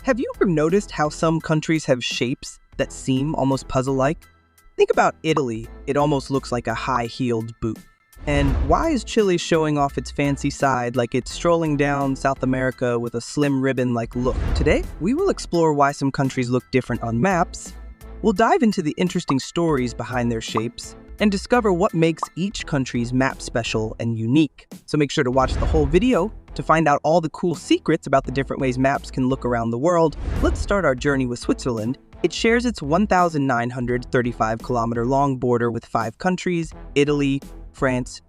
Have you ever noticed how some countries have shapes that seem almost puzzle-like? Think about Italy. It almost looks like a high-heeled boot. And why is Chile showing off its fancy side like it's strolling down South America with a slim ribbon-like look? Today, we will explore why some countries look different on maps. We'll dive into the interesting stories behind their shapes and discover what makes each country's map special and unique. So make sure to watch the whole video to find out all the cool secrets about the different ways maps can look around the world. Let's start our journey with Switzerland. It shares its 1,935-kilometer-long border with 5 countries: Italy, France,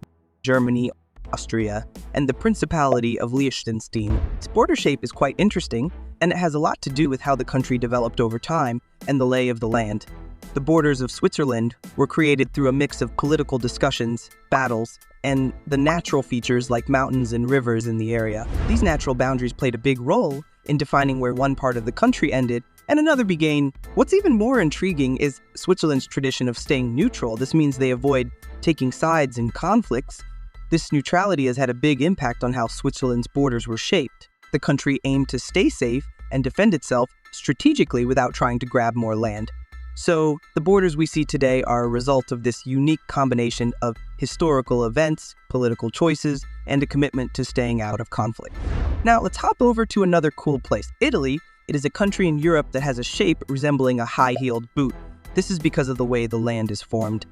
Germany, Austria, and the Principality of Liechtenstein. Its border shape is quite interesting, and it has a lot to do with how the country developed over time and the lay of the land. The borders of Switzerland were created through a mix of political discussions, battles, and the natural features like mountains and rivers in the area. These natural boundaries played a big role in defining where one part of the country ended and another began. What's even more intriguing is Switzerland's tradition of staying neutral. This means they avoid taking sides in conflicts. This neutrality has had a big impact on how Switzerland's borders were shaped. The country aimed to stay safe and defend itself strategically without trying to grab more land. So, the borders we see today are a result of this unique combination of historical events, political choices, and a commitment to staying out of conflict. Now, let's hop over to another cool place, Italy. It is a country in Europe that has a shape resembling a high-heeled boot. This is because of the way the land is formed.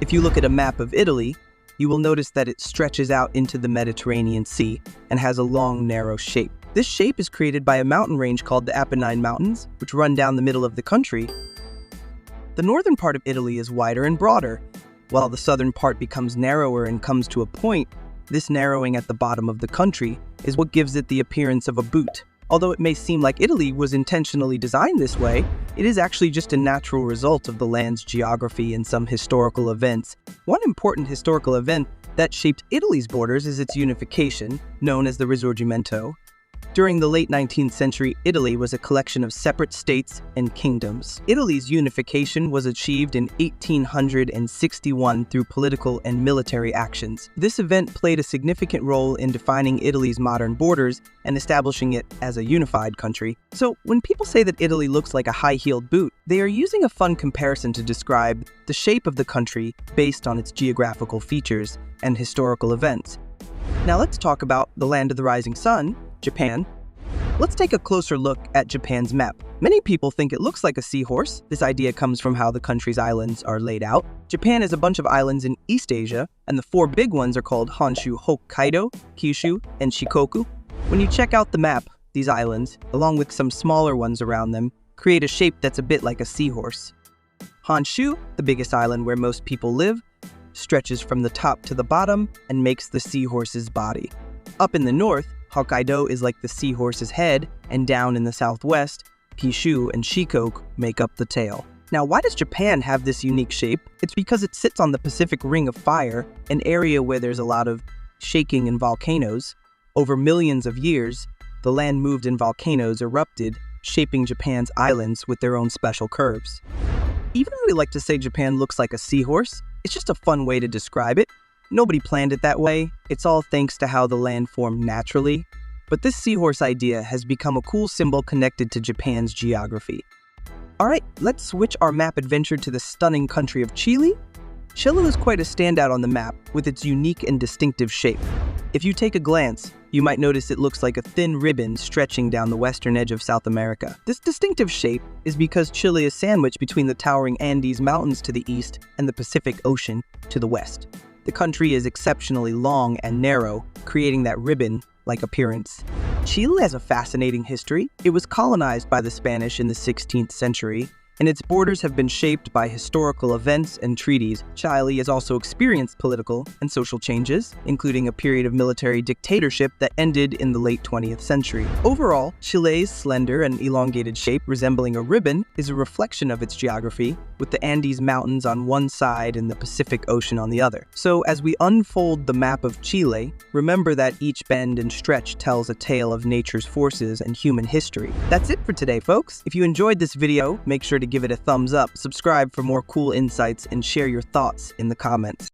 If you look at a map of Italy, you will notice that it stretches out into the Mediterranean Sea and has a long, narrow shape. This shape is created by a mountain range called the Apennine Mountains, which run down the middle of the country. The northern part of Italy is wider and broader, while the southern part becomes narrower and comes to a point. This narrowing at the bottom of the country is what gives it the appearance of a boot. Although it may seem like Italy was intentionally designed this way, it is actually just a natural result of the land's geography and some historical events. One important historical event that shaped Italy's borders is its unification, known as the Risorgimento. During the late 19th century, Italy was a collection of separate states and kingdoms. Italy's unification was achieved in 1861 through political and military actions. This event played a significant role in defining Italy's modern borders and establishing it as a unified country. So, when people say that Italy looks like a high-heeled boot, they are using a fun comparison to describe the shape of the country based on its geographical features and historical events. Now let's talk about the land of the rising sun, Japan. Let's take a closer look at Japan's map. Many people think it looks like a seahorse. This idea comes from how the country's islands are laid out. Japan is a bunch of islands in East Asia, and the 4 big ones are called Honshu, Hokkaido, Kyushu, and Shikoku. When you check out the map, these islands, along with some smaller ones around them, create a shape that's a bit like a seahorse. Honshu, the biggest island where most people live, stretches from the top to the bottom and makes the seahorse's body. Up in the north, Hokkaido is like the seahorse's head, and down in the southwest, Kyushu and Shikoku make up the tail. Now, why does Japan have this unique shape? It's because it sits on the Pacific Ring of Fire, an area where there's a lot of shaking and volcanoes. Over millions of years, the land moved and volcanoes erupted, shaping Japan's islands with their own special curves. Even though we like to say Japan looks like a seahorse, it's just a fun way to describe it. Nobody planned it that way. It's all thanks to how the land formed naturally. But this seahorse idea has become a cool symbol connected to Japan's geography. Alright, let's switch our map adventure to the stunning country of Chile. Chile is quite a standout on the map with its unique and distinctive shape. If you take a glance, you might notice it looks like a thin ribbon stretching down the western edge of South America. This distinctive shape is because Chile is sandwiched between the towering Andes Mountains to the east and the Pacific Ocean to the west. The country is exceptionally long and narrow, creating that ribbon-like appearance. Chile has a fascinating history. It was colonized by the Spanish in the 16th century, and its borders have been shaped by historical events and treaties. Chile has also experienced political and social changes, including a period of military dictatorship that ended in the late 20th century. Overall, Chile's slender and elongated shape, resembling a ribbon, is a reflection of its geography, with the Andes Mountains on one side and the Pacific Ocean on the other. So, as we unfold the map of Chile, remember that each bend and stretch tells a tale of nature's forces and human history. That's it for today, folks. If you enjoyed this video, make sure to give it a thumbs up, subscribe for more cool insights, and share your thoughts in the comments.